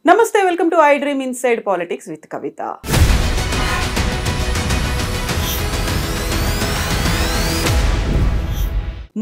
Namaste, welcome to I Dream Inside Politics with Kavita.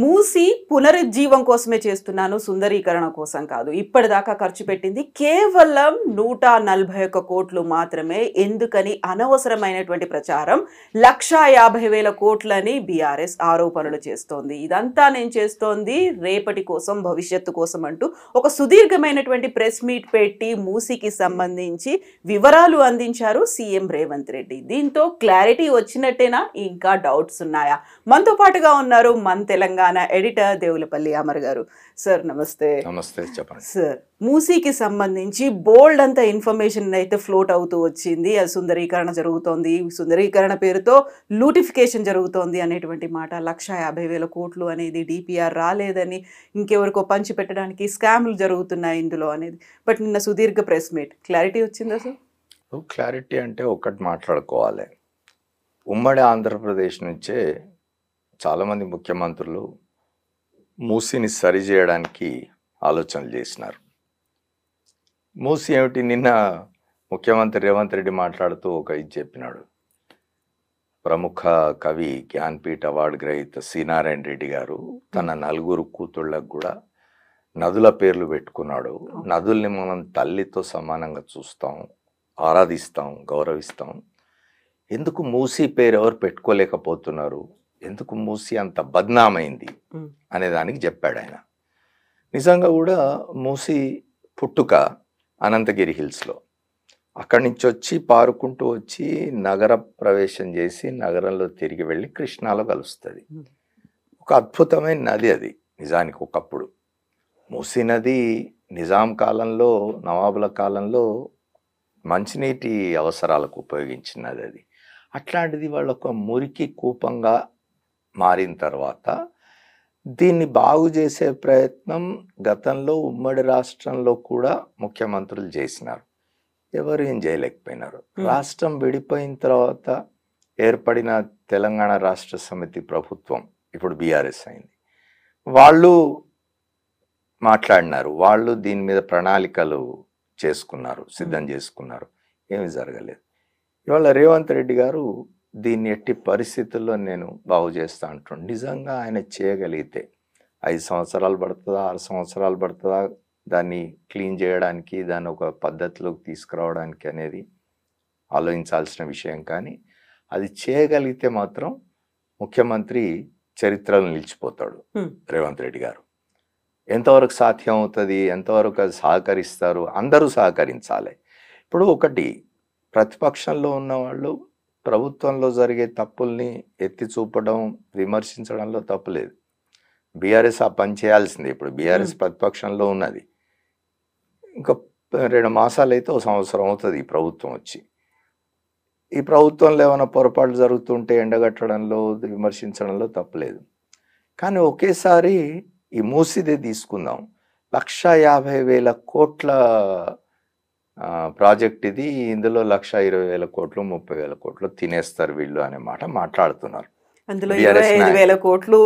మూసి పునరుజ్జీవం కోసమే చేస్తున్నాను, సుందరీకరణ కోసం కాదు. ఇప్పటిదాకా ఖర్చు పెట్టింది కేవలం 141 కోట్లు మాత్రమే. ఎందుకని అనవసరమైనటువంటి ప్రచారం 1,50,000 కోట్లని బీఆర్ఎస్ ఆరోపణలు చేస్తోంది. ఇదంతా నేను చేస్తోంది రేపటి కోసం, భవిష్యత్తు కోసం అంటూ ఒక సుదీర్ఘమైనటువంటి ప్రెస్ మీట్ పెట్టి మూసికి సంబంధించి వివరాలు అందించారు సీఎం రేవంత్ రెడ్డి. దీంతో క్లారిటీ వచ్చినట్టేనా, ఇంకా డౌట్స్ ఉన్నాయా? మనతో పాటుగా ఉన్నారు మన తెలంగాణ ఎడిటర్ దేవులపల్లి అమర్ గారు. సార్ నమస్తే. నమస్తే, చెప్పండి సార్. మూసీకి సంబంధించి బోల్డ్ అంత ఇన్ఫర్మేషన్ అయితే ఫ్లోట్ అవుతూ వచ్చింది. అది సుందరీకరణ జరుగుతోంది, సుందరీకరణ పేరుతో లూటిఫికేషన్ జరుగుతోంది అనేటువంటి మాట. 1,50,000 కోట్లు అనేది డిపిఆర్ రాలేదని, ఇంకెవరికో పంచి పెట్టడానికి స్కామ్లు జరుగుతున్నాయి ఇందులో అనేది. బట్ నిన్న సుదీర్ఘ ప్రెస్ మీట్, క్లారిటీ వచ్చిందా సార్? క్లారిటీ అంటే ఒకటి మాట్లాడుకోవాలి. ఉమ్మడి ఆంధ్రప్రదేశ్ నుంచే చాలామంది ముఖ్యమంత్రులు మూసీని సరిచేయడానికి ఆలోచనలు చేసినారు. మూసీ ఏమిటి, నిన్న ముఖ్యమంత్రి రేవంత్ రెడ్డి మాట్లాడుతూ ఒక ఇది చెప్పినాడు. ప్రముఖ కవి, జ్ఞాన్పీఠ అవార్డు గ్రహీత సి.నారాయణ రెడ్డి గారు తన 4 కూతుళ్ళకు కూడా నదుల పేర్లు పెట్టుకున్నాడు. నదుల్ని మనం తల్లితో సమానంగా చూస్తాం, ఆరాధిస్తాం, గౌరవిస్తాం. ఎందుకు మూసీ పేరు ఎవరు పెట్టుకోలేకపోతున్నారు, ఎందుకు మూసీ అంత బద్నామైంది అనే దానికి చెప్పాడు ఆయన. నిజంగా కూడా మూసీ పుట్టుక అనంతగిరి హిల్స్లో, అక్కడి నుంచి వచ్చి పారుకుంటూ వచ్చి నగర ప్రవేశం చేసి నగరంలో తిరిగి వెళ్ళి కృష్ణాలో కలుస్తుంది. ఒక అద్భుతమైన నది అది. నిజానికి ఒకప్పుడు మూసీ నది నిజాం కాలంలో, నవాబుల కాలంలో మంచినీటి అవసరాలకు ఉపయోగించినది అది. అట్లాంటిది వాళ్ళు ఒక మురికి కూపంగా మారిన తర్వాత దీన్ని బాగు చేసే ప్రయత్నం గతంలో ఉమ్మడి రాష్ట్రంలో కూడా ముఖ్యమంత్రులు చేసినారు. ఎవరు ఏం చేయలేకపోయినారు. రాష్ట్రం విడిపోయిన తర్వాత ఏర్పడిన తెలంగాణ రాష్ట్ర సమితి ప్రభుత్వం, ఇప్పుడు బీఆర్ఎస్ అయింది, వాళ్ళు మాట్లాడినారు. వాళ్ళు దీని మీద ప్రణాళికలు చేసుకున్నారు, సిద్ధం చేసుకున్నారు. ఏమి జరగలేదు. ఇవాళ రేవంత్ రెడ్డి గారు దీన్ని ఎట్టి పరిస్థితుల్లో నేను బాగు చేస్తా అంటుండే. నిజంగా ఆయన చేయగలిగితే 5 సంవత్సరాలు పడుతుందా, 6 సంవత్సరాలు పడుతుందా దాన్ని క్లీన్ చేయడానికి, దాన్ని ఒక పద్ధతిలోకి తీసుకురావడానికి అనేది ఆలోచించాల్సిన విషయం. కానీ అది చేయగలిగితే మాత్రం ముఖ్యమంత్రి చరిత్రలో నిలిచిపోతాడు రేవంత్ రెడ్డి గారు. ఎంతవరకు సాధ్యం అవుతుంది, ఎంతవరకు అది సహకరిస్తారు, అందరూ సహకరించాలి. ఇప్పుడు ఒకటి, ప్రతిపక్షంలో ఉన్నవాళ్ళు ప్రభుత్వంలో జరిగే తప్పుల్ని ఎత్తి చూపడం, విమర్శించడంలో తప్పులేదు. బీఆర్ఎస్ ఆ పని చేయాల్సిందే. ఇప్పుడు బీఆర్ఎస్ ప్రతిపక్షంలో ఉన్నది. ఇంకా 2 మాసాలు అయితే 1 సంవత్సరం అవుతుంది ఈ ప్రభుత్వం వచ్చి. ఈ ప్రభుత్వంలో ఏమైనా పొరపాట్లు జరుగుతుంటే ఎండగట్టడంలో, విమర్శించడంలో తప్పులేదు. కానీ ఒకేసారి ఈ మూసిదే తీసుకుందాం. 1,50,000 కోట్ల ప్రాజెక్ట్ ఇది. ఇందులో 1,20,000 కోట్లు, 30,000 కోట్లు తినేస్తారు వీళ్ళు అనే మాట మాట్లాడుతున్నారు. అందులో 25,000 కోట్లు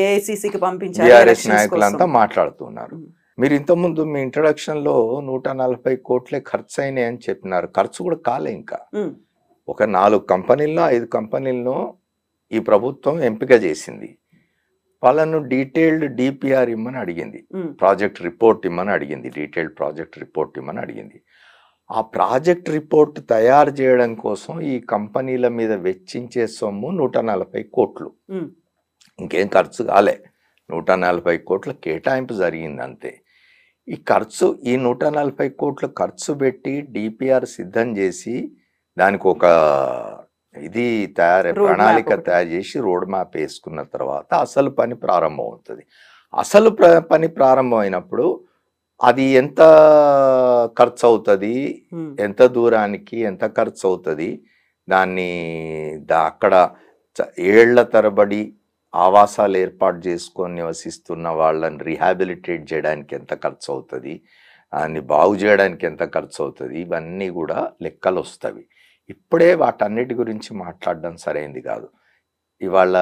ఏఐసిసికి పంపించారు. బీఆర్ఎస్ నాయకులంతా మాట్లాడుతున్నారు. మీరు ఇంతకుముందు మీ ఇంట్రడక్షన్ లో 140 కోట్లే ఖర్చు అయినాయి అని చెప్పినారు. ఖర్చు కూడా కాలే. ఇంకా ఒక 4 కంపెనీల్లో 5 కంపెనీల్లో ఈ ప్రభుత్వం ఎంపిక చేసింది. వాళ్ళను డీటెయిల్డ్ డిపిఆర్ ఇమ్మని అడిగింది, ప్రాజెక్ట్ రిపోర్ట్ ఇమ్మని అడిగింది, డీటెయిల్డ్ ప్రాజెక్ట్ రిపోర్ట్ ఇమ్మని అడిగింది. ఆ ప్రాజెక్ట్ రిపోర్ట్ తయారు చేయడం కోసం ఈ కంపెనీల మీద వెచ్చించే సొమ్ము 140 కోట్లు. ఇంకేం ఖర్చు కాలే, 140 కోట్ల కేటాయింపు జరిగింది అంతే. ఈ ఖర్చు, ఈ 140 కోట్లు ఖర్చు పెట్టి డిపిఆర్ సిద్ధం చేసి దానికి ఒక ఇది ప్రణాళిక తయారు చేసి రోడ్ మ్యాప్ వేసుకున్న తర్వాత అసలు పని ప్రారంభం అవుతుంది. అసలు పని ప్రారంభం అయినప్పుడు అది ఎంత ఖర్చు అవుతుంది, ఎంత దూరానికి ఎంత ఖర్చు అవుతుంది, దాన్ని అక్కడ ఏళ్ల తరబడి ఆవాసాలు ఏర్పాటు చేసుకొని నివసిస్తున్న వాళ్ళని రీహాబిలిటేట్ చేయడానికి ఎంత ఖర్చు అవుతుంది, దాన్ని బాగు చేయడానికి ఎంత ఖర్చు అవుతుంది, ఇవన్నీ కూడా లెక్కలు వస్తాయి. ఇప్పుడే వాటన్నిటి గురించి మాట్లాడడం సరైంది కాదు. ఇవాళ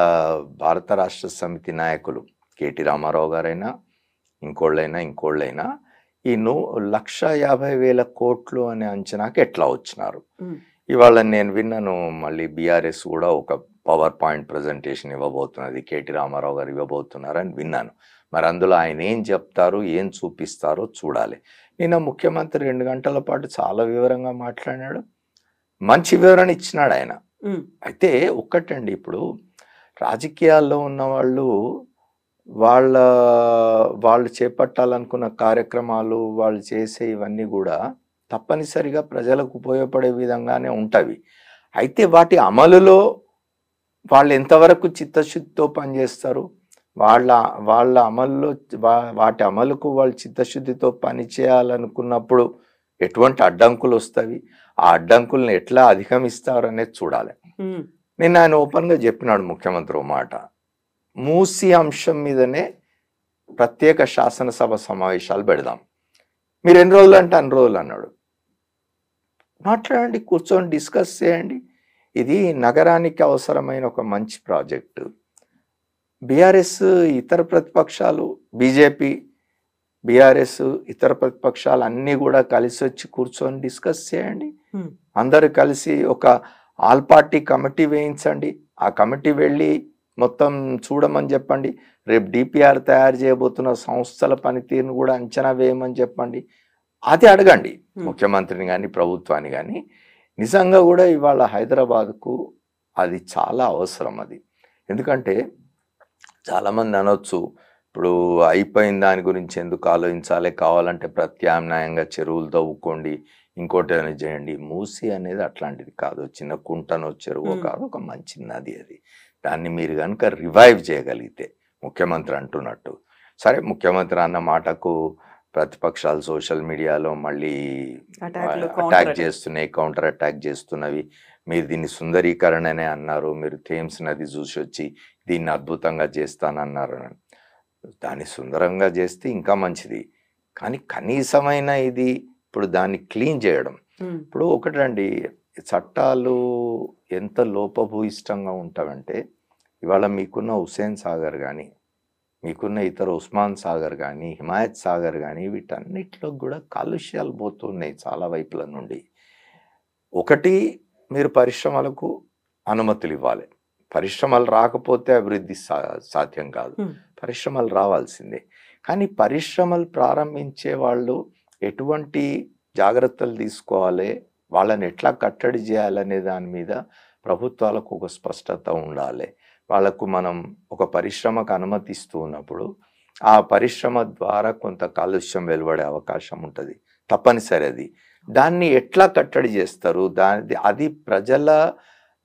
భారత రాష్ట్ర సమితి నాయకులు కేటీ రామారావు గారైనా, ఇంకోళ్ళైనా ఈ 1,50,000 కోట్లు అనే అంచనాకి ఎట్లా వచ్చినారు. ఇవాళ నేను విన్నాను, మళ్ళీ బీఆర్ఎస్ కూడా ఒక పవర్ పాయింట్ ప్రజెంటేషన్ ఇవ్వబోతున్నది, కేటీ రామారావు గారు ఇవ్వబోతున్నారని విన్నాను. మరి అందులో ఆయన ఏం చెప్తారు, ఏం చూపిస్తారో చూడాలి. నిన్న ముఖ్యమంత్రి 2 గంటల పాటు చాలా వివరంగా మాట్లాడాడు, మంచి వివరణ ఇచ్చినాడు ఆయన. అయితే ఒక్కటండి, ఇప్పుడు రాజకీయాల్లో ఉన్న వాళ్ళు చేపట్టాలనుకున్న కార్యక్రమాలు, వాళ్ళు చేసే ఇవన్నీ కూడా తప్పనిసరిగా ప్రజలకు ఉపయోగపడే విధంగానే ఉంటవి. అయితే వాటి అమలులో వాళ్ళు ఎంతవరకు చిత్తశుద్ధితో పనిచేస్తారు, వాళ్ళ అమల్లో వాటి అమలుకు వాళ్ళు చిత్తశుద్ధితో పనిచేయాలనుకున్నప్పుడు ఎటువంటి అడ్డంకులు వస్తాయి, ఆ అడ్డంకులను ఎట్లా అధిగమిస్తారు అనేది చూడాలి. నేను ఆయన ఓపెన్గా చెప్పినాడు ముఖ్యమంత్రి ఓ మాట, మూసి అంశం మీదనే ప్రత్యేక శాసనసభ సమావేశాలు పెడదాం, మీరు ఎన్ని రోజులు అంటే అన్ని రోజులు అన్నాడు. మాట్లాడండి, కూర్చొని డిస్కస్ చేయండి. ఇది నగరానికి అవసరమైన ఒక మంచి ప్రాజెక్టు. బీఆర్ఎస్ ఇతర ప్రతిపక్షాలు, బీజేపీ, బీఆర్ఎస్ ఇతర ప్రతిపక్షాలు అన్నీ కూడా కలిసి వచ్చి కూర్చొని డిస్కస్ చేయండి. అందరు కలిసి ఒక ఆల్ పార్టీ కమిటీ వేయించండి, ఆ కమిటీ వెళ్ళి మొత్తం చూడమని చెప్పండి. రేపు డిపిఆర్ తయారు చేయబోతున్న సంస్థల పనితీరును కూడా అంచనా వేయమని చెప్పండి. అది అడగండి ముఖ్యమంత్రిని కానీ ప్రభుత్వాన్ని కానీ. నిజంగా కూడా ఇవాళ హైదరాబాద్కు అది చాలా అవసరం. అది ఎందుకంటే చాలామంది అనొచ్చు, ఇప్పుడు అయిపోయిన దాని గురించి ఎందుకు ఆలోచించాలి, కావాలంటే ప్రత్యామ్నాయంగా చెరువులు తవ్వుకోండి, ఇంకోటి ఏమైనా చేయండి. మూసి అనేది అట్లాంటిది కాదు, చిన్న కుంటనో చెరువు కాదు, ఒక మంచి నది. అది దాన్ని మీరు కనుక రివైవ్ చేయగలిగితే, ముఖ్యమంత్రి అంటున్నట్టు, సరే ముఖ్యమంత్రి అన్న మాటకు ప్రతిపక్షాలు సోషల్ మీడియాలో మళ్ళీ అటాక్ చేస్తున్నాయి, కౌంటర్ అటాక్ చేస్తున్నవి. మీరు దీన్ని సుందరీకరణనే అన్నారు, మీరు థేమ్స్ నది చూసి వచ్చి దీన్ని అద్భుతంగా చేస్తానన్నారు. దాన్ని సుందరంగా చేస్తే ఇంకా మంచిది, కానీ కనీసమైన ఇది ఇప్పుడు దాన్ని క్లీన్ చేయడం. ఇప్పుడు ఒకటండి, చట్టాలు ఎంత లోపభూయిష్టంగా ఉంటావంటే, ఇవాళ మీకున్న హుస్సేన్ సాగర్ కానీ, మీకున్న ఇతర ఉస్మాన్ సాగర్ కానీ, హిమాయత్ సాగర్ కానీ, వీటన్నిటిలో కూడా కాలుష్యాలు పోతున్నాయి చాలా వైపుల నుండి. ఒకటి, మీరు పరిశ్రమలకు అనుమతులు ఇవ్వాలి. పరిశ్రమలు రాకపోతే అభివృద్ధి సాధ్యం కాదు, పరిశ్రమలు రావాల్సిందే. కానీ పరిశ్రమలు ప్రారంభించే వాళ్ళు ఎటువంటి జాగ్రత్తలు తీసుకోవాలి, వాళ్ళని ఎట్లా కట్టడి చేయాలనే దాని మీద ప్రభుత్వాలకు ఒక స్పష్టత ఉండాలి. వాళ్ళకు మనం ఒక పరిశ్రమకు అనుమతిస్తూ ఉన్నప్పుడు ఆ పరిశ్రమ ద్వారా కొంత కాలుష్యం వెలువడే అవకాశం ఉంటుంది, తప్పనిసరి. అది దాన్ని ఎట్లా కట్టడి చేస్తారు, అది ప్రజల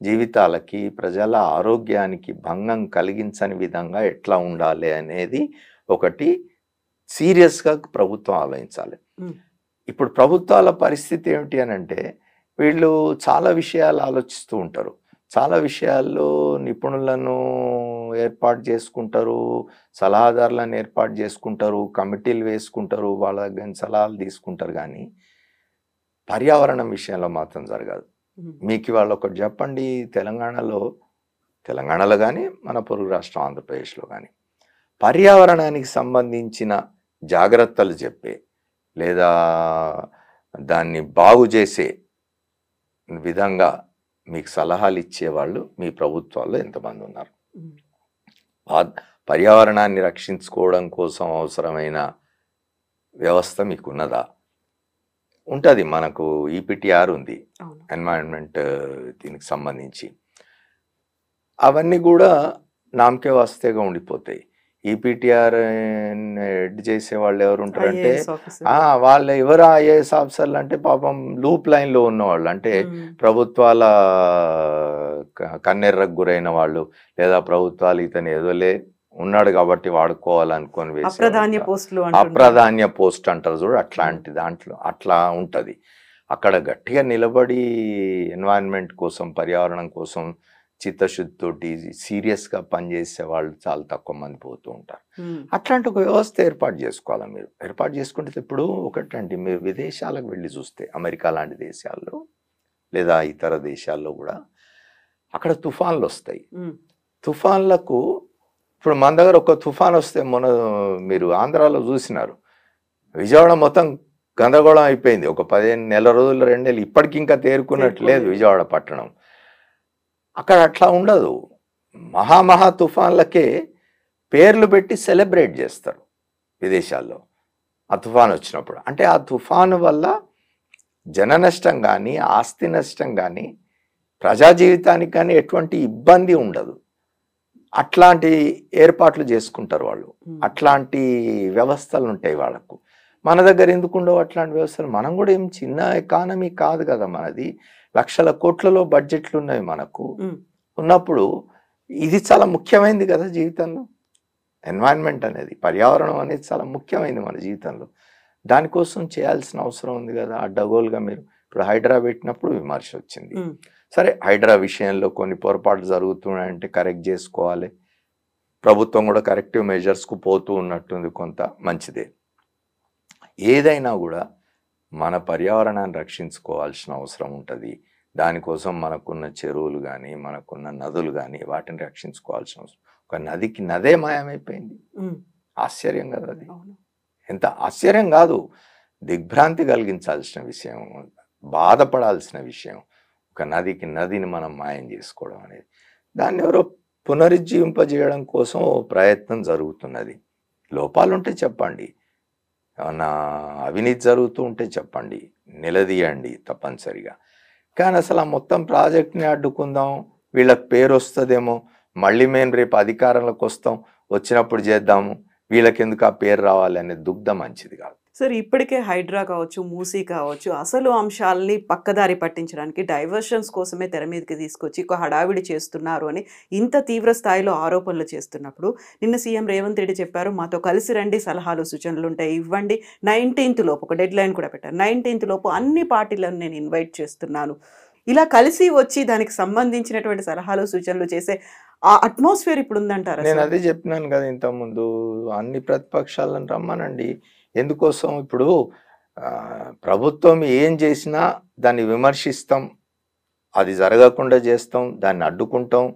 జీవితాలకి, ప్రజల ఆరోగ్యానికి భంగం కలిగించని విధంగా ఎట్లా ఉండాలి అనేది ఒకటి సీరియస్గా ప్రభుత్వం ఆలోచించాలి. ఇప్పుడు ప్రభుత్వాల పరిస్థితి ఏమిటి అని అంటే, వీళ్ళు చాలా విషయాలు ఆలోచిస్తూ ఉంటారు, చాలా విషయాల్లో నిపుణులను ఏర్పాటు చేసుకుంటారు, సలహాదారులను ఏర్పాటు చేసుకుంటారు, కమిటీలు వేసుకుంటారు, వాళ్ళ దగ్గర సలహాలు తీసుకుంటారు. కానీ పర్యావరణం విషయంలో మాత్రం జరగదు. మీకు ఇవాళ ఒకటి చెప్పండి, తెలంగాణలో కానీ మన పొరుగు రాష్ట్రం ఆంధ్రప్రదేశ్లో కానీ పర్యావరణానికి సంబంధించిన జాగ్రత్తలు చెప్పే లేదా దాన్ని బాగు చేసే విధంగా మీకు సలహాలు ఇచ్చేవాళ్ళు మీ ప్రభుత్వాల్లో ఎంతమంది ఉన్నారు? పర్యావరణాన్ని రక్షించుకోవడం కోసం అవసరమైన వ్యవస్థ మీకున్నదా? ఉంటుంది. మనకు ఈపీటీఆర్ ఉంది, ఎన్వైరన్మెంట్ దీనికి సంబంధించి. అవన్నీ కూడా నామకే వాస్తేగా ఉండిపోతాయి. ఈపీటీఆర్ హెడ్ చేసే వాళ్ళు ఎవరు ఉంటారంటే, వాళ్ళు ఎవరు ఐఏఎస్ ఆఫీసర్లు అంటే పాపం లూప్ లైన్లో ఉన్నవాళ్ళు, అంటే ప్రభుత్వాల కన్నెర్రకు గురైన వాళ్ళు, లేదా ప్రభుత్వాలు ఇతను ఏదోలే ఉన్నాడు కాబట్టి వాడుకోవాలనుకొని వేసి అప్రాధాన్య పోస్ట్ అంటారు చూడు, అట్లాంటి దాంట్లో అట్లా ఉంటుంది. అక్కడ గట్టిగా నిలబడి ఎన్వైరన్మెంట్ కోసం, పర్యావరణం కోసం చిత్తశుద్ధితోటి సీరియస్గా పనిచేసే వాళ్ళు చాలా తక్కువ మంది పోతూ ఉంటారు. అట్లాంటి ఒక వ్యవస్థ ఏర్పాటు చేసుకోవాలి. మీరు ఏర్పాటు చేసుకుంటే, ఇప్పుడు ఒకటండి, మీరు విదేశాలకు వెళ్ళి చూస్తే, అమెరికా లాంటి దేశాల్లో లేదా ఇతర దేశాల్లో కూడా అక్కడ తుఫాన్లు వస్తాయి. తుఫాన్లకు ఇప్పుడు మన దగ్గర ఒక తుఫాన్ వస్తే మొన్న మీరు ఆంధ్రాలో చూసినారు, విజయవాడ మొత్తం గందరగోళం అయిపోయింది. ఒక 15 నెల రోజులు 2 నెలలు ఇప్పటికి ఇంకా తేరుకున్నట్టు లేదు విజయవాడ పట్టణం. అక్కడ అట్లా ఉండదు. మహా తుఫాన్లకే పేర్లు పెట్టి సెలబ్రేట్ చేస్తారు విదేశాల్లో ఆ తుఫాన్ వచ్చినప్పుడు. అంటే ఆ తుఫాను వల్ల జన నష్టం కానీ, ఆస్తి నష్టం కానీ, ప్రజా జీవితానికి కానీ ఎటువంటి ఇబ్బంది ఉండదు. అట్లాంటి ఏర్పాట్లు చేసుకుంటారు వాళ్ళు. అట్లాంటి వ్యవస్థలు ఉంటాయి వాళ్ళకు. మన దగ్గర ఎందుకు ఉండవు అట్లాంటి వ్యవస్థలు? మనం కూడా ఏం చిన్న ఎకానమీ కాదు కదా మనది. లక్షల కోట్లలో బడ్జెట్లు ఉన్నాయి మనకు. ఉన్నప్పుడు ఇది చాలా ముఖ్యమైనది కదా జీవితంలో. ఎన్వైరన్మెంట్ అనేది, పర్యావరణం అనేది చాలా ముఖ్యమైనది మన జీవితంలో. దానికోసం చేయాల్సిన అవసరం ఉంది కదా. అడ్డగోలుగా మీరు ఇప్పుడు హైడ్రా పెట్టినప్పుడు విమర్శ వచ్చింది. సరే, హైడ్రా విషయంలో కొన్ని పొరపాట్లు జరుగుతున్నాయంటే కరెక్ట్ చేసుకోవాలి. ప్రభుత్వం కూడా కరెక్టివ్ మెజర్స్కు పోతూ ఉన్నట్టుంది, కొంత మంచిదే. ఏదైనా కూడా మన పర్యావరణాన్ని రక్షించుకోవాల్సిన అవసరం ఉంటుంది. దానికోసం మనకున్న చెరువులు కానీ, మనకున్న నదులు కానీ, వాటిని రక్షించుకోవాల్సిన అవసరం. ఒక నదికి నదే మాయమైపోయింది. ఆశ్చర్యం కదా అది. ఎంత ఆశ్చర్యం కాదు, దిగ్భ్రాంతి కలిగించాల్సిన విషయం, బాధపడాల్సిన విషయం. ఒక నదికి నదిని మనం మాయం చేసుకోవడం అనేది, దాన్ని ఎవరో పునరుజ్జీవింపజేయడం కోసం ప్రయత్నం జరుగుతున్నది. లోపాలుంటే చెప్పండి, ఏమన్నా అవినీతి జరుగుతూ ఉంటే చెప్పండి, నిలదీయండి తప్పనిసరిగా. కానీ అసలు ఆ మొత్తం ప్రాజెక్ట్ని అడ్డుకుందాం, వీళ్ళకి పేరు వస్తుందేమో, మళ్ళీ మేము రేపు అధికారంలోకి వస్తాం, వచ్చినప్పుడు చేద్దాము, వీళ్ళకెందుకు ఆ పేరు రావాలి అనే దుగ్ధ మంచిది కాదు. సార్, ఇప్పటికే హైడ్రా కావచ్చు, మూసీ కావచ్చు, అసలు అంశాలని పక్కదారి పట్టించడానికి డైవర్షన్స్ కోసమే తెర మీదకి తీసుకొచ్చి ఒక హడావిడి చేస్తున్నారు అని ఇంత తీవ్ర స్థాయిలో ఆరోపణలు చేస్తున్నప్పుడు నిన్న సీఎం రేవంత్ రెడ్డి చెప్పారు, మాతో కలిసి రండి, సలహాలు సూచనలు ఉంటాయి, ఇవ్వండి. 19th లోపు ఒక డెడ్ లైన్ కూడా పెట్టారు. 19th లోపు అన్ని పార్టీలను నేను ఇన్వైట్ చేస్తున్నాను. ఇలా కలిసి వచ్చి దానికి సంబంధించినటువంటి సలహాలు సూచనలు చేసే ఆ అట్మాస్ఫియర్ ఇప్పుడు ఉందంటారా? నేను అదే చెప్పినాను కదా ఇంతకుముందు, అన్ని ప్రతిపక్షాలను రమ్మనండి. ఎందుకోసం? ఇప్పుడు ప్రభుత్వం ఏం చేసినా దాన్ని విమర్శిస్తాం, అది జరగకుండా చేస్తాం, దాన్ని అడ్డుకుంటాం,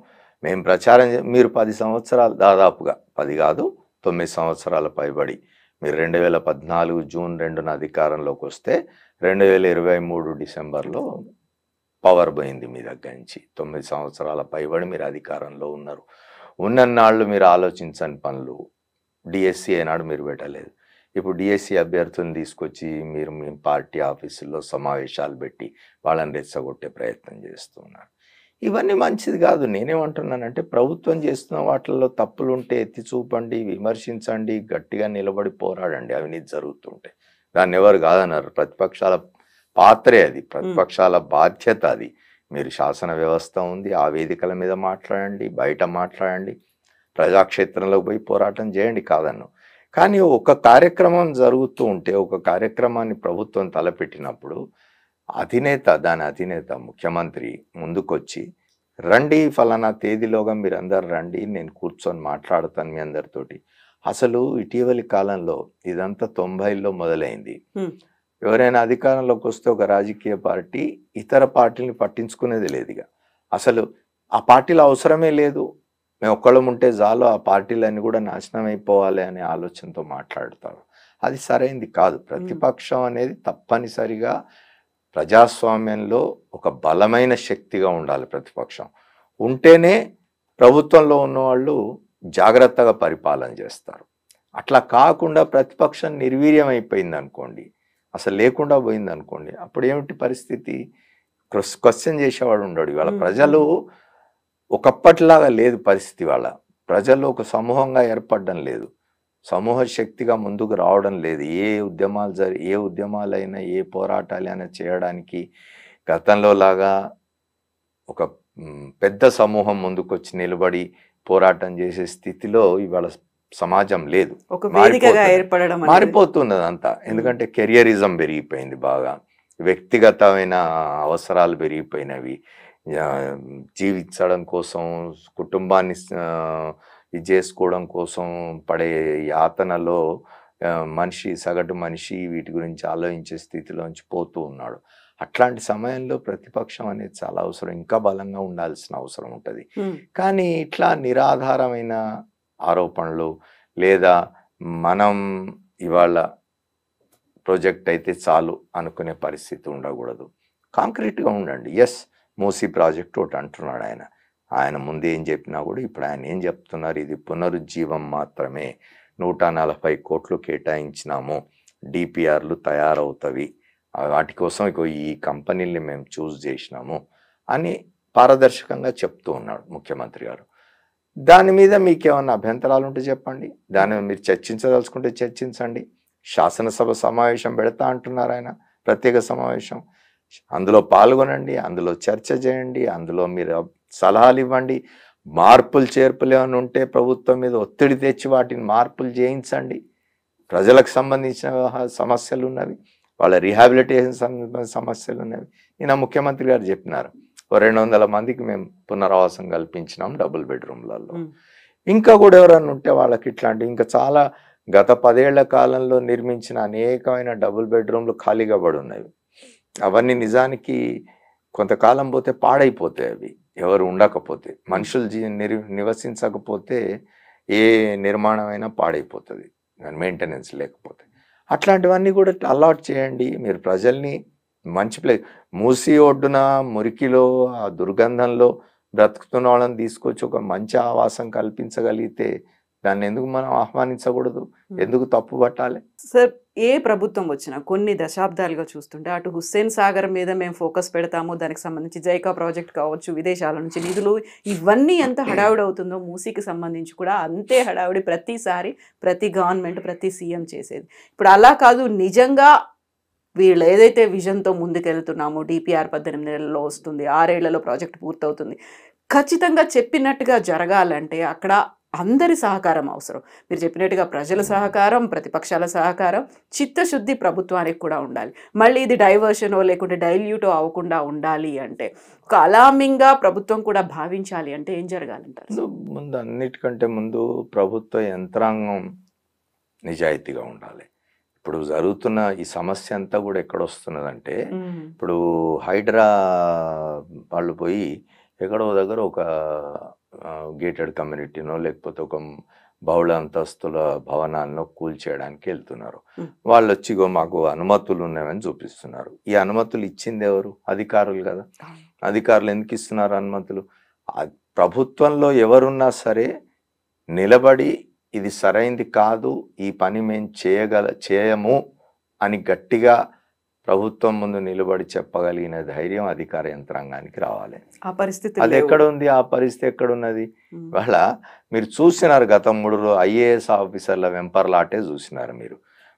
మేము ప్రచారం మీరు 10 సంవత్సరాలు, దాదాపుగా 10 కాదు 9 సంవత్సరాల పైబడి, మీరు 2014 జూన్ 2న అధికారంలోకి వస్తే 2023 డిసెంబర్లో పవర్ పోయింది మీ దగ్గర నుంచి. 9 సంవత్సరాల పైబడి మీరు అధికారంలో ఉన్నారు. ఉన్నన్నాళ్ళు మీరు ఆలోచించని పనులు. డిఎస్సి ఏనాడు మీరు పెట్టలేదు. ఇప్పుడు డిఎస్సి అభ్యర్థులను తీసుకొచ్చి మీరు మీ పార్టీ ఆఫీసుల్లో సమావేశాలు పెట్టి వాళ్ళని రెచ్చగొట్టే ప్రయత్నం చేస్తున్నారు. ఇవన్నీ మంచిది కాదు. నేనేమంటున్నానంటే, ప్రభుత్వం చేస్తున్న వాటిల్లో తప్పులు ఉంటే ఎత్తి చూపండి, విమర్శించండి, గట్టిగా నిలబడి పోరాడండి. అవినీతి జరుగుతుంటే దాన్ని ఎవరు కాదన్నారు. ప్రతిపక్షాల పాత్రే అది, ప్రతిపక్షాల బాధ్యత అది. మీరు శాసన వ్యవస్థ ఉంది, ఆ వేదికల మీద మాట్లాడండి, బయట మాట్లాడండి, ప్రజాక్షేత్రంలోకి పోయి పోరాటం చేయండి, కాదన్ను. కానీ ఒక కార్యక్రమం జరుగుతూ ఉంటే, ఒక కార్యక్రమాన్ని ప్రభుత్వం తలపెట్టినప్పుడు దాని అధినేత ముఖ్యమంత్రి ముందుకొచ్చి, రండి ఫలానా తేదీలోగా మీరు అందరు రండి, నేను కూర్చొని మాట్లాడతాను మీ అందరితోటి. అసలు ఇటీవలి కాలంలో ఇదంతా 90ల్లో మొదలైంది. ఎవరైనా అధికారంలోకి వస్తే ఒక రాజకీయ పార్టీ ఇతర పార్టీని పట్టించుకునేది లేదు. ఇక అసలు ఆ పార్టీల అవసరమే లేదు, మేము ఒక్కళ్ళం ఉంటే చాలు, ఆ పార్టీలన్నీ కూడా నాశనం అయిపోవాలి అనే ఆలోచనతో మాట్లాడతారు. అది సరైంది కాదు. ప్రతిపక్షం అనేది తప్పనిసరిగా ప్రజాస్వామ్యంలో ఒక బలమైన శక్తిగా ఉండాలి. ప్రతిపక్షం ఉంటేనే ప్రభుత్వంలో ఉన్నవాళ్ళు జాగ్రత్తగా పరిపాలన చేస్తారు. అట్లా కాకుండా ప్రతిపక్షం నిర్వీర్యం అయిపోయింది అనుకోండి, అసలు లేకుండా పోయింది అనుకోండి, అప్పుడు ఏమిటి పరిస్థితి? క్వశ్చన్ చేసేవాడు ఉండడు. ఇవాళ ప్రజలు ఒకప్పటిలాగా లేదు పరిస్థితి. వాళ్ళ ప్రజలు ఒక సమూహంగా ఏర్పడడం లేదు, సమూహ శక్తిగా ముందుకు రావడం లేదు. ఏ ఉద్యమాలైనా, ఏ పోరాటాలైనా చేయడానికి గతంలో లాగా ఒక పెద్ద సమూహం ముందుకొచ్చి నిలబడి పోరాటం చేసే స్థితిలో ఇవాళ సమాజం లేదు. మారిపోతున్నది అంతా. ఎందుకంటే కెరియరిజం పెరిగిపోయింది బాగా, వ్యక్తిగతమైన అవసరాలు పెరిగిపోయినవి, జీవించడం కోసం, కుటుంబాన్ని ఇది చేసుకోవడం కోసం పడే యాతనలో సగటు మనిషి వీటి గురించి ఆలోచించే స్థితిలోంచి పోతూ ఉన్నాడు. అట్లాంటి సమయంలో ప్రతిపక్షం అనేది చాలా అవసరం, ఇంకా బలంగా ఉండాల్సిన అవసరం ఉంటుంది. కానీ ఇట్లా నిరాధారమైన ఆరోపణలు లేదా మనం ఇవాళ ప్రాజెక్ట్ అయితే చాలు అనుకునే పరిస్థితి ఉండకూడదు. కాంక్రీట్గా ఉండండి. ఎస్, మూసీ ప్రాజెక్ట్ ఒకటి అంటున్నాడు ఆయన ముందు ఏం చెప్పినా కూడా ఇప్పుడు ఆయన ఏం చెప్తున్నారు, ఇది పునరుజ్జీవం మాత్రమే, 140 కోట్లు కేటాయించినాము, డిపిఆర్లు తయారవుతవి, వాటి కోసం ఈ కంపెనీల్ని మేము చూస్ చేసినాము అని పారదర్శకంగా చెప్తూ ఉన్నాడు ముఖ్యమంత్రి గారు. దాని మీద మీకు ఏమన్నా అభ్యంతరాలు ఉంటే చెప్పండి, దాని మీద మీరు చర్చించదలుచుకుంటే చర్చించండి. శాసనసభ సమావేశం పెడతా అంటున్నారు ఆయన, ప్రత్యేక సమావేశం, అందులో పాల్గొనండి, అందులో చర్చ చేయండి, అందులో మీరు సలహాలు ఇవ్వండి, మార్పులు చేర్పులు ఏమైనా ఉంటే ప్రభుత్వం మీద ఒత్తిడి తెచ్చి వాటిని మార్పులు చేయించండి. ప్రజలకు సంబంధించిన సమస్యలు ఉన్నవి, వాళ్ళ రీహాబిలిటేషన్ సమస్యలు ఉన్నవి. ఈయన ముఖ్యమంత్రి గారు చెప్పినారు 200 మందికి మేము పునరావాసం కల్పించినాం డబుల్ బెడ్రూమ్లలో. ఇంకా కూడా ఎవరైనా ఉంటే వాళ్ళకి ఇట్లాంటి ఇంకా చాలా గత 10 ఏళ్ల కాలంలో నిర్మించిన అనేకమైన డబుల్ బెడ్రూమ్లు ఖాళీగా పడి ఉన్నవి. అవన్నీ నిజానికి కొంతకాలం పోతే పాడైపోతాయి. అవి ఎవరు ఉండకపోతే, మనుషులు నివసించకపోతే ఏ నిర్మాణమైనా పాడైపోతుంది మెయింటెనెన్స్ లేకపోతే. అట్లాంటివన్నీ కూడా అలాట్ చేయండి. మీరు ప్రజల్ని మంచి మూసి ఒడ్డున మురికిలో ఆ దుర్గంధంలో బ్రతుకుతున్న వాళ్ళని తీసుకొచ్చి ఒక మంచి ఆవాసం కల్పించగలిగితే దాన్ని ఎందుకు మనం ఆహ్వానించకూడదు, ఎందుకు తప్పు పట్టాలి? సార్, ఏ ప్రభుత్వం వచ్చినా కొన్ని దశాబ్దాలుగా చూస్తుంటే అటు హుస్సేన్ సాగర్ మీద మేము ఫోకస్ పెడతాము, దానికి సంబంధించి జైకా ప్రాజెక్ట్ కావచ్చు, విదేశాల నుంచి నిధులు, ఇవన్నీ ఎంత హడావుడి అవుతుందో మూసీకి సంబంధించి కూడా అంతే హడావుడి ప్రతిసారి ప్రతి గవర్నమెంట్ ప్రతి సీఎం చేసేది. ఇప్పుడు అలా కాదు, నిజంగా వీళ్ళు ఏదైతే విజన్తో ముందుకెళ్తున్నామో డిపిఆర్ 18 నెలల్లో వస్తుంది, 6 ఏళ్లలో ప్రాజెక్ట్ పూర్తవుతుంది, ఖచ్చితంగా చెప్పినట్టుగా జరగాలంటే అక్కడ అందరి సహకారం అవసరం. మీరు చెప్పినట్టుగా ప్రజల సహకారం, ప్రతిపక్షాల సహకారం, చిత్తశుద్ధి ప్రభుత్వానికి కూడా ఉండాలి. మళ్ళీ ఇది డైవర్షనో లేకుంటే డైల్యూటో అవ్వకుండా ఉండాలి అంటే, ఒక అలామింగ్గా ప్రభుత్వం కూడా భావించాలి అంటే ఏం జరగాలంటారు? ముందు అన్నిటికంటే ముందు ప్రభుత్వ యంత్రాంగం నిజాయితీగా ఉండాలి. ఇప్పుడు జరుగుతున్న ఈ సమస్య అంతా కూడా ఎక్కడొస్తున్నదంటే, ఇప్పుడు హైడ్రా వాళ్ళు పోయి ఎక్కడో దగ్గర ఒక గేటెడ్ కమ్యూనిటీనో లేకపోతే ఒక బహుళ అంతస్తుల భవనాలను కూల్చేయడానికి వెళ్తున్నారు. వాళ్ళు వచ్చి మాకు అనుమతులు ఉన్నాయని చూపిస్తున్నారు. ఈ అనుమతులు ఇచ్చింది ఎవరు? అధికారులు కదా. అధికారులు ఎందుకు ఇస్తున్నారు అనుమతులు? ప్రభుత్వంలో ఎవరున్నా సరే నిలబడి ఇది సరైంది కాదు, ఈ పని మేము చేయము అని గట్టిగా ప్రభుత్వం ముందు నిలబడి చెప్పగలిగిన ధైర్యం అధికార యంత్రాంగానికి రావాలి. ఆ పరిస్థితి అది ఎక్కడ ఉంది? ఆ పరిస్థితి ఎక్కడున్నది? వాళ్ళ మీరు చూసినారు గత 3 IAS ఆఫీసర్ల వెంపర్లాటే చూసినారు మీరు.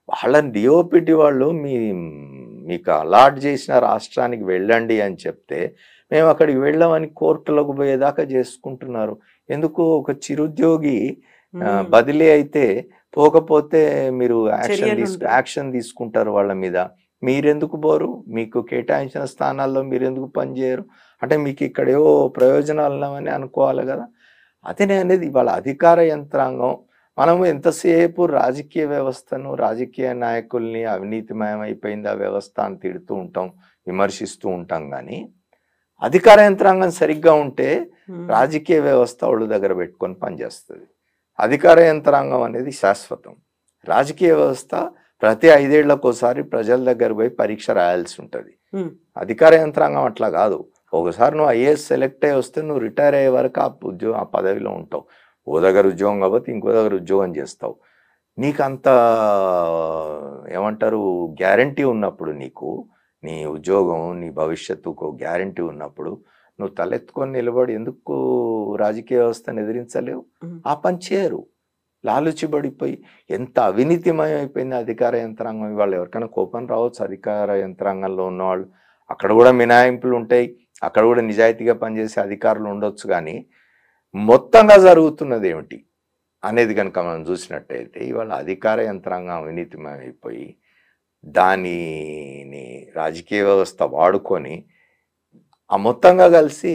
వాళ్ళని డిఓపిటి వాళ్ళు మీకు అలాట్ చేసిన రాష్ట్రానికి వెళ్ళండి అని చెప్తే మేము అక్కడికి వెళ్ళామని కోర్టులకు పోయేదాకా చేసుకుంటున్నారు. ఎందుకు? ఒక చిరుద్యోగి బదిలీ అయితే పోకపోతే మీరు యాక్షన్ తీసుకుంటారు వాళ్ళ మీద. మీరెందుకు పోరు? మీకు కేటాయించిన స్థానాల్లో మీరెందుకు పనిచేయరు? అంటే మీకు ఇక్కడేవో ప్రయోజనాలు ఉన్నామని అనుకోవాలి కదా. అదే అనేది ఇవాళ అధికార యంత్రాంగం. మనము ఎంతసేపు రాజకీయ వ్యవస్థను, రాజకీయ నాయకుల్ని అవినీతిమయం అయిపోయింది ఆ వ్యవస్థ అని తిడుతూ ఉంటాం, విమర్శిస్తూ ఉంటాం. కానీ అధికార యంత్రాంగం సరిగ్గా ఉంటే రాజకీయ వ్యవస్థ ఒళ్ళు దగ్గర పెట్టుకొని పనిచేస్తుంది. అధికార యంత్రాంగం అనేది శాశ్వతం. రాజకీయ వ్యవస్థ ప్రతి 5 ఏళ్లకోసారి ప్రజల దగ్గర పోయి పరీక్ష రాయాల్సి ఉంటుంది. అధికార యంత్రాంగం అట్లా కాదు. ఒకసారి నువ్వు IAS సెలెక్ట్ అయ్యి వస్తే నువ్వు రిటైర్ అయ్యే వరకు ఆ పదవిలో ఉంటావు. ఓ దగ్గర ఉద్యోగం కాబట్టి ఇంకో దగ్గర ఉద్యోగం చేస్తావు. నీకు అంత ఏమంటారు గ్యారంటీ ఉన్నప్పుడు, నీకు నీ ఉద్యోగం నీ భవిష్యత్తుకు గ్యారంటీ ఉన్నప్పుడు నువ్వు తలెత్తుకొని నిలబడి ఎందుకు రాజకీయ వ్యవస్థను ఎదిరించలేవు? ఆ పని చేయరు. లాలుచిబడిపోయి ఎంత అవినీతిమయం అయిపోయింది అధికార యంత్రాంగం. ఇవాళ ఎవరికైనా కోపం రావచ్చు అధికార యంత్రాంగంలో ఉన్నవాళ్ళు. అక్కడ కూడా మినహాయింపులు ఉంటాయి, అక్కడ కూడా నిజాయితీగా పనిచేసే అధికారులు ఉండొచ్చు. కానీ మొత్తంగా జరుగుతున్నది ఏమిటి అనేది కనుక మనం చూసినట్టయితే ఇవాళ అధికార యంత్రాంగం అవినీతిమయం అయిపోయి దానిని రాజకీయ వ్యవస్థ వాడుకొని ఆ మొత్తంగా కలిసి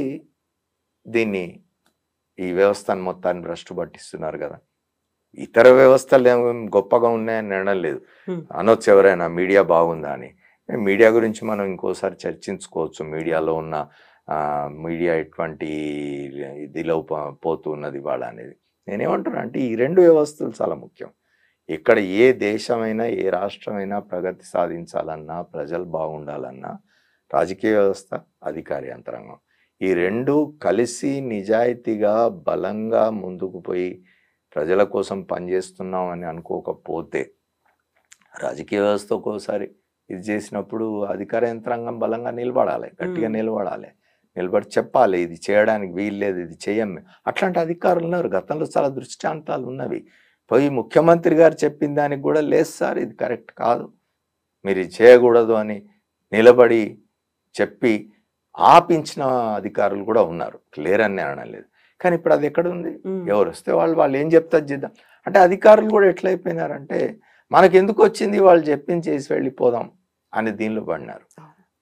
దీన్ని ఈ వ్యవస్థను మొత్తాన్ని భ్రష్టు పట్టిస్తున్నారు కదా. ఇతర వ్యవస్థలు ఏమో గొప్పగా ఉన్నాయని అనడం లేదు. అనొచ్చు ఎవరైనా మీడియా బాగుందా అని. మీడియా గురించి మనం ఇంకోసారి చర్చించుకోవచ్చు. మీడియాలో ఉన్న మీడియా ఎటువంటి ఇదిలో పోతూ ఉన్నది ఇవాళ అనేది. నేనేమంటున్నా అంటే ఈ రెండు వ్యవస్థలు చాలా ముఖ్యం. ఇక్కడ ఏ దేశమైనా ఏ రాష్ట్రమైనా ప్రగతి సాధించాలన్నా, ప్రజలు బాగుండాలన్నా రాజకీయ వ్యవస్థ, అధికార యంత్రాంగం ఈ రెండు కలిసి నిజాయితీగా బలంగా ముందుకు పోయి ప్రజల కోసం పనిచేస్తున్నాం అని అనుకోకపోతే రాజకీయ వ్యవస్థ ఒక్కోసారి ఇది చేసినప్పుడు అధికార యంత్రాంగం బలంగా నిలబడాలి, గట్టిగా నిలబడాలి, నిలబడి చెప్పాలి ఇది చేయడానికి వీల్లేదు, ఇది చేయం. అట్లాంటి అధికారులు ఉన్నారు. గతంలో చాలా దృష్టాంతాలు ఉన్నవి. పోయి ముఖ్యమంత్రి గారు చెప్పిన దానికి కూడా లేదు సార్ ఇది కరెక్ట్ కాదు, మీరు ఇది చేయకూడదు అని నిలబడి చెప్పి ఆపించిన అధికారులు కూడా ఉన్నారు. లేరని అనలేదు. కానీ ఇప్పుడు అది ఎక్కడ ఉంది? ఎవరు వస్తే వాళ్ళు ఏం చెప్తారు చేద్దాం అంటే అధికారులు కూడా ఎట్లయిపోయినారంటే మనకెందుకు వచ్చింది వాళ్ళు చెప్పింది చేసి వెళ్ళిపోదాం అని దీనిలో పడినారు.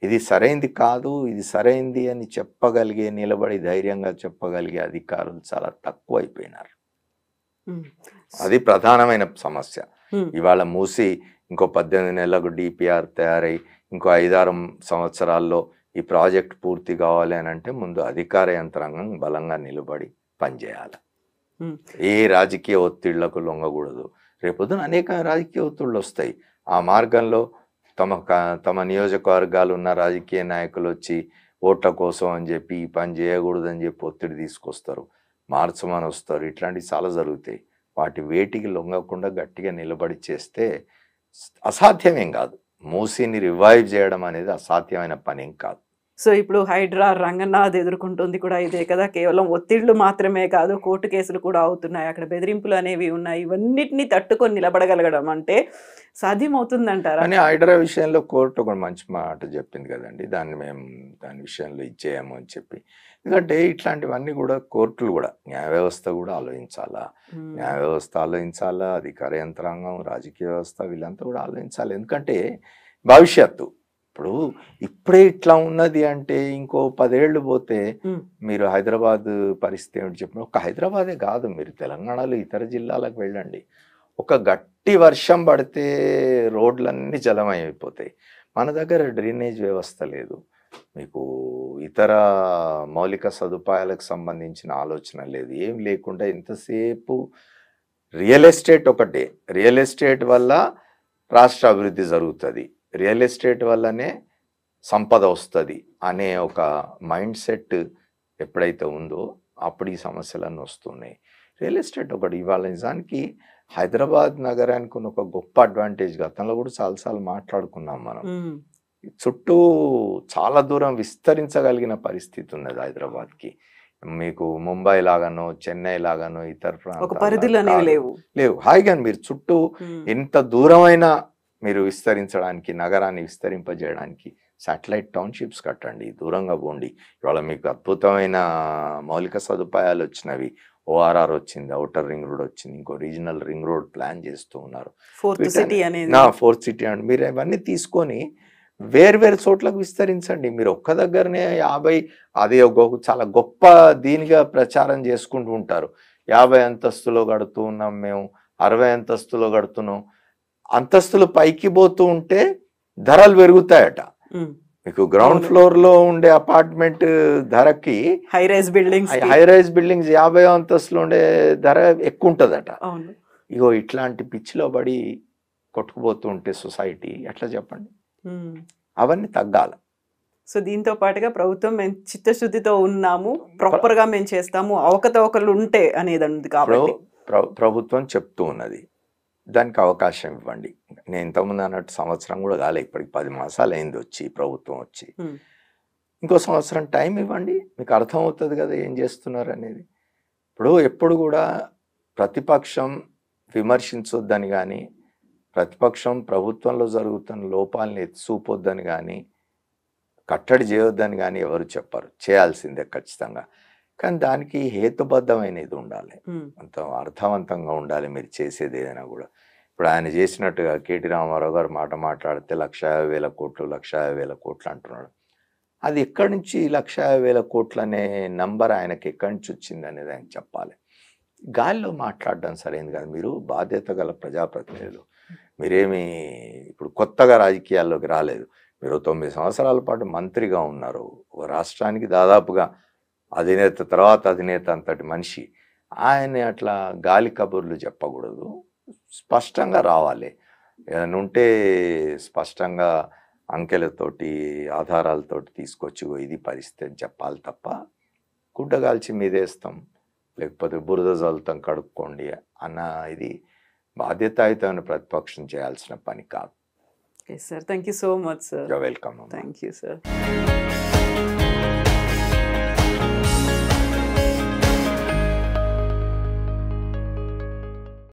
ఇది సరైంది కాదు, ఇది సరైంది అని చెప్పగలిగే, నిలబడి ధైర్యంగా చెప్పగలిగే అధికారులు చాలా తక్కువ అయిపోయినారు. అది ప్రధానమైన సమస్య. ఇవాళ మూసి ఇంకో 18 నెలలకు డిపిఆర్ తయారై ఇంకో 5-6 సంవత్సరాల్లో ఈ ప్రాజెక్ట్ పూర్తి కావాలి అని అంటే ముందు అధికార యంత్రాంగం బలంగా నిలబడి పనిచేయాలి. ఏ రాజకీయ ఒత్తిళ్లకు లొంగకూడదు. రేపొద్దున అనేక రాజకీయ ఒత్తిళ్ళు వస్తాయి. ఆ మార్గంలో తమ నియోజకవర్గాలు ఉన్న రాజకీయ నాయకులు వచ్చి ఓట్ల కోసం అని చెప్పి ఈ పని చేయకూడదు అని చెప్పి ఒత్తిడి తీసుకొస్తారు, మార్చమని వస్తారు. ఇట్లాంటివి చాలా జరుగుతాయి. వాటి వేటికి లొంగకుండా గట్టిగా నిలబడి చేస్తే అసాధ్యమేం కాదు. మూసీని రివైవ్ చేయడం అనేది అసాధ్యమైన పనేం కాదు. సో ఇప్పుడు హైడ్రా రంగనాథ్ ఎదుర్కొంటుంది కూడా ఇదే కదా. కేవలం ఒత్తిళ్లు మాత్రమే కాదు, కోర్టు కేసులు కూడా అవుతున్నాయి, అక్కడ బెదిరింపులు అనేవి ఉన్నాయి. ఇవన్నిటిని తట్టుకొని నిలబడగలగడం అంటే సాధ్యమవుతుందంటారా? కానీ హైడ్రా విషయంలో కోర్టు ఒక మంచి మాట చెప్పింది కదండి, దాని విషయంలో ఇచ్చేయము అని చెప్పి. ఎందుకంటే ఇట్లాంటివన్నీ కూడా కోర్టులు కూడా, న్యాయ వ్యవస్థ కూడా ఆలోచించాలా, న్యాయ వ్యవస్థ ఆలోచించాలా, అధికార యంత్రాంగం, రాజకీయ వ్యవస్థ వీళ్ళంతా కూడా ఆలోచించాలి. ఎందుకంటే భవిష్యత్తు ఇప్పుడు ఇప్పుడే ఇట్లా ఉన్నది అంటే ఇంకో 10 ఏళ్ళు పోతే మీరు హైదరాబాద్ పరిస్థితి ఏమిటి చెప్పిన, ఒక హైదరాబాదే కాదు, మీరు తెలంగాణలో ఇతర జిల్లాలకు వెళ్ళండి, ఒక గట్టి వర్షం పడితే రోడ్లన్నీ జలమయమైపోతాయి. మన దగ్గర డ్రైనేజ్ వ్యవస్థ లేదు, మీకు ఇతర మౌలిక సదుపాయాలకు సంబంధించిన ఆలోచన లేదు, ఏం లేకుండా ఎంతసేపు రియల్ ఎస్టేట్ ఒకటే, రియల్ ఎస్టేట్ వల్ల రాష్ట్ర అభివృద్ధి జరుగుతుంది, రియల్ ఎస్టేట్ వల్లనే సంపద వస్తుంది అనే ఒక మైండ్ సెట్ ఎప్పుడైతే ఉందో అప్పుడు ఈ సమస్యలన్నీ వస్తున్నాయి. రియల్ ఎస్టేట్ ఒకటి. ఇవాళ నిజానికి హైదరాబాద్ నగరానికి ఉన్న ఒక గొప్ప అడ్వాంటేజ్, గతంలో కూడా చాలాసార్లు మాట్లాడుకున్నాం మనం, చుట్టూ చాలా దూరం విస్తరించగలిగిన పరిస్థితి ఉన్నది హైదరాబాద్కి. మీకు ముంబై లాగానో చెన్నై లాగానో ఇతర ప్రాంతాలు లేవు. హాయిగా మీరు చుట్టూ ఎంత దూరమైనా మీరు విస్తరించడానికి, నగరాన్ని విస్తరింపజేయడానికి శాటిలైట్ టౌన్షిప్స్ కట్టండి, దూరంగా పోండి. ఇవాళ మీకు అద్భుతమైన మౌలిక సదుపాయాలు వచ్చినవి, ఓఆర్ఆర్ వచ్చింది, ఔటర్ రింగ్ రోడ్ వచ్చింది, ఇంకో రీజనల్ రింగ్ రోడ్ ప్లాన్ చేస్తూ ఉన్నారు, ఫోర్త్ సిటీ అండి. మీరు ఇవన్నీ తీసుకొని వేర్వేరు చోట్లకు విస్తరించండి. మీరు ఒక్క దగ్గరనే 50 అది చాలా గొప్ప దీనిగా ప్రచారం చేసుకుంటూ ఉంటారు. 50 అంతస్తులో కడుతూ ఉన్నాం మేము, 60 అంతస్తులో కడుతున్నాం. అంతస్తులు పైకి పోతూ ఉంటే ధరలు పెరుగుతాయట. మీకు గ్రౌండ్ ఫ్లోర్ లో ఉండే అపార్ట్మెంట్ ధరకి హై రైజ్ బిల్డింగ్స్ 50 అంతస్తులో ఉండే ధర ఎక్కువ ఉంటుందట. ఇగో ఇట్లాంటి పిచ్చిలో పడి కొట్టుకుపోతూ ఉంటే సొసైటీ ఎట్లా చెప్పండి? అవన్నీ తగ్గాలి. సో దీంతో పాటుగా ప్రభుత్వం మేము చిత్తశుద్ధితో ఉన్నాము, ప్రాపర్ గా మేము చేస్తాము, అవకతవకలు ఉంటే అనేది ఉంది కాబట్టి ప్రభుత్వం చెప్తూ ఉన్నది, దానికి అవకాశం ఇవ్వండి. నేను ఇంతకుముందు అన్నట్టు సంవత్సరం కూడా కాలే, ఇప్పటికి 10 మాసాలు అయింది వచ్చి ప్రభుత్వం వచ్చి, ఇంకో సంవత్సరం టైం ఇవ్వండి, మీకు అర్థమవుతుంది కదా ఏం చేస్తున్నారు అనేది. ఇప్పుడు ఎప్పుడు కూడా ప్రతిపక్షం విమర్శించొద్దని కానీ, ప్రతిపక్షం ప్రభుత్వంలో జరుగుతున్న లోపాలని ఎత్తిచూపొద్దని కానీ, కట్టడి చేయొద్దని కానీ ఎవరు చెప్పరు, చేయాల్సిందే ఖచ్చితంగా. కానీ దానికి హేతుబద్ధమైనది ఉండాలి, అంత అర్థవంతంగా ఉండాలి మీరు చేసేది ఏదైనా కూడా. ఇప్పుడు ఆయన చేసినట్టుగా కేటీ రామారావు గారు మాట్లాడితే 1,50,000 కోట్లు 1,50,000 కోట్లు అంటున్నాడు. అది ఎక్కడి నుంచి 1,50,000 కోట్లు అనే నంబర్ ఆయనకి ఎక్కడి నుంచి వచ్చింది అనేది ఆయన చెప్పాలి. గాలిలో మాట్లాడడం సరైనది కాదు. మీరు బాధ్యత గల ప్రజాప్రతినిధులు, మీరేమి ఇప్పుడు కొత్తగా రాజకీయాల్లోకి రాలేదు. మీరు 9 సంవత్సరాల పాటు మంత్రిగా ఉన్నారు, ఒక రాష్ట్రానికి దాదాపుగా అధినేత తర్వాత అధినేత అంతటి మనిషి. ఆయన అట్లా గాలి కబుర్లు చెప్పకూడదు, స్పష్టంగా రావాలి. ఏదైనా ఉంటే స్పష్టంగా అంకెలతోటి ఆధారాలతోటి తీసుకొచ్చి ఇది పరిస్థితి అని చెప్పాలి తప్ప గుడ్డగాల్చి మీదేస్తాం లేకపోతే బురద జల్లుతాం కడుక్కోండి అన్న ఇది బాధ్యతాయుతమైన ప్రతిపక్షం చేయాల్సిన పని కాదు. Yes, sir. Thank you so much, sir. You're welcome. Thank you, sir.